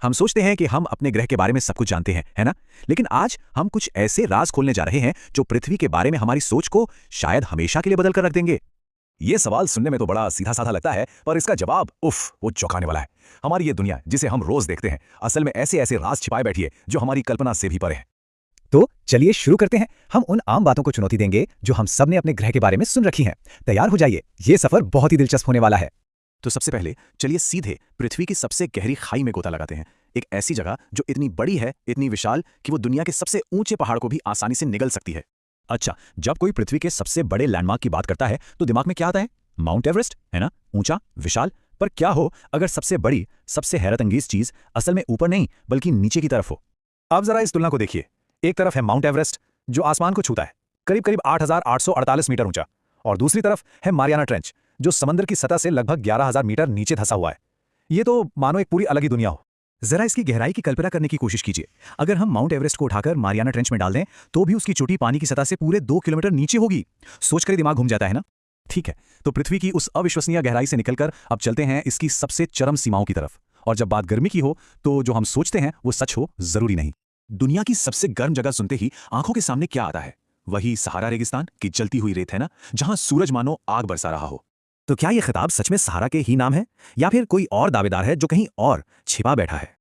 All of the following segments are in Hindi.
हम सोचते हैं कि हम अपने ग्रह के बारे में सब कुछ जानते हैं, है ना? लेकिन आज हम कुछ ऐसे राज खोलने जा रहे हैं जो पृथ्वी के बारे में हमारी सोच को शायद हमेशा के लिए बदल कर रख देंगे। ये सवाल सुनने में तो बड़ा सीधा साधा लगता है, पर इसका जवाब वो चौंकाने वाला है। हमारी ये दुनिया जिसे हम रोज देखते हैं, असल में ऐसे ऐसे राज छिपाए बैठी है जो हमारी कल्पना से भी परे हैं। तो चलिए शुरू करते हैं। हम उन आम बातों को चुनौती देंगे जो हम सब ने अपने ग्रह के बारे में सुन रखी हैं। तैयार हो जाइए, ये सफर बहुत ही दिलचस्प होने वाला है। तो सबसे पहले चलिए सीधे पृथ्वी की सबसे गहरी खाई में गोता लगाते हैं। एक ऐसी जगह जो इतनी बड़ी है, इतनी विशाल कि वो दुनिया के सबसे ऊंचे पहाड़ को भी आसानी से निगल सकती है। अच्छा, जब कोई पृथ्वी के सबसे बड़े लैंडमार्क की बात करता है तो दिमाग में क्या आता है? माउंट एवरेस्ट, है ना? ऊंचा, विशाल। पर क्या हो अगर सबसे बड़ी, सबसे हैरतअंगेज चीज असल में ऊपर नहीं बल्कि नीचे की तरफ हो? अब जरा इस तुलना को देखिए। एक तरफ है माउंट एवरेस्ट जो आसमान को छूता है, करीब करीब 8,848 मीटर ऊंचा, और दूसरी तरफ है मारियाना ट्रेंच जो समंदर की सतह से लगभग 11,000 मीटर नीचे धंसा हुआ है। ये तो मानो एक पूरी अलग ही दुनिया हो। जरा इसकी गहराई की कल्पना करने की कोशिश कीजिए। अगर हम माउंट एवरेस्ट को उठाकर मारियाना ट्रेंच में डाल दें तो भी उसकी चोटी पानी की सतह से पूरे 2 किलोमीटर नीचे होगी। सोचकर ही दिमाग घूम जाता है ना? ठीक है, तो पृथ्वी की उस अविश्वसनीय गहराई से निकलकर अब चलते हैं इसकी सबसे चरम सीमाओं की तरफ। और जब बात गर्मी की हो तो जो हम सोचते हैं वो सच हो जरूरी नहीं। दुनिया की सबसे गर्म जगह सुनते ही आंखों के सामने क्या आता है? वही सहारा रेगिस्तान की जलती हुई रेत, है ना? जहां सूरज मानो आग बरसा रहा हो। तो क्या यह खिताब सच में सहारा के ही नाम है, या फिर कोई और दावेदार है जो कहीं और छिपा बैठा है?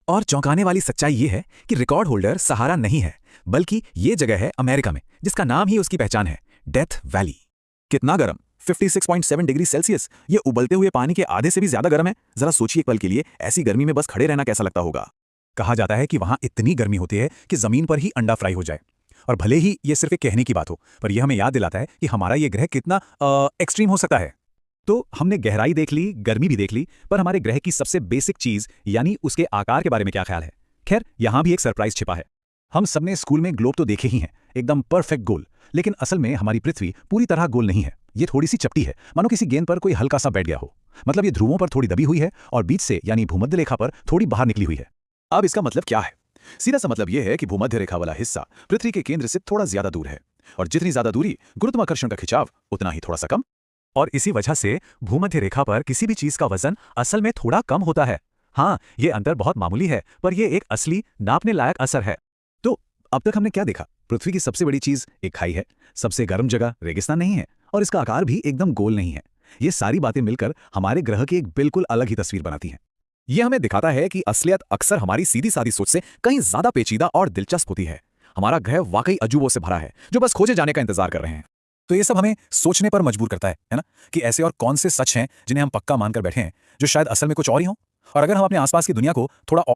और चौंकाने वाली सच्चाई ये है कि रिकॉर्ड होल्डर सहारा नहीं है, बल्कि ये जगह है अमेरिका में जिसका नाम ही उसकी पहचान है, डेथ वैली। कितना गर्म? 56.7 डिग्री सेल्सियस। ये उबलते हुए पानी के आधे से भी ज्यादा गर्म है। जरा सोचिए एक पल के लिए, ऐसी गर्मी में बस खड़े रहना कैसा लगता होगा। कहा जाता है कि वहां इतनी गर्मी होती है कि जमीन पर ही अंडा फ्राई हो जाए। और भले ही ये सिर्फ एक कहने की बात हो, पर यह हमें याद दिलाता है कि हमारा ये ग्रह कितना एक्सट्रीम हो सकता है। तो हमने गहराई देख ली, गर्मी भी देख ली, पर हमारे ग्रह की सबसे बेसिक चीज यानी उसके आकार के बारे में क्या ख्याल है? खैर, यहां भी एक सरप्राइज छिपा है। हम सबने स्कूल में ग्लोब तो देखे ही हैं, एकदम परफेक्ट गोल। लेकिन असल में हमारी पृथ्वी पूरी तरह गोल नहीं है। ये थोड़ी सी चपटी है, मानो किसी गेंद पर कोई हल्का सा बैठ गया हो। मतलब ये ध्रुवों पर थोड़ी दबी हुई है और बीच से यानी भूमध्य रेखा पर थोड़ी बाहर निकली हुई है। अब इसका मतलब क्या है? सीधा सा मतलब यह है कि भूमध्य रेखा वाला हिस्सा पृथ्वी के केंद्र से थोड़ा ज्यादा दूर है, और जितनी ज्यादा दूरी गुरुत्वाकर्षण का खिंचाव उतना ही थोड़ा सा कम। और इसी वजह से भूमध्य रेखा पर किसी भी चीज का वजन असल में थोड़ा कम होता है। हाँ, ये अंतर बहुत मामूली है, पर यह एक असली नापने लायक असर है। तो अब तक हमने क्या देखा? पृथ्वी की सबसे बड़ी चीज एक खाई है, सबसे गर्म जगह रेगिस्तान नहीं है, और इसका आकार भी एकदम गोल नहीं है। ये सारी बातें मिलकर हमारे ग्रह की एक बिल्कुल अलग ही तस्वीर बनाती हैं। ये हमें दिखाता है कि असलियत अक्सर हमारी सीधी सादी सोच से कहीं ज्यादा पेचीदा और दिलचस्प होती है। हमारा ग्रह वाकई अजूबों से भरा है जो बस खोजे जाने का इंतजार कर रहे हैं। तो ये सब हमें सोचने पर मजबूर करता है ना? कि ऐसे और कौन से सच हैं जिन्हें हम पक्का मानकर बैठे हैं, जो शायद असल में कुछ और ही हों। और अगर हम अपने आसपास की दुनिया को थोड़ा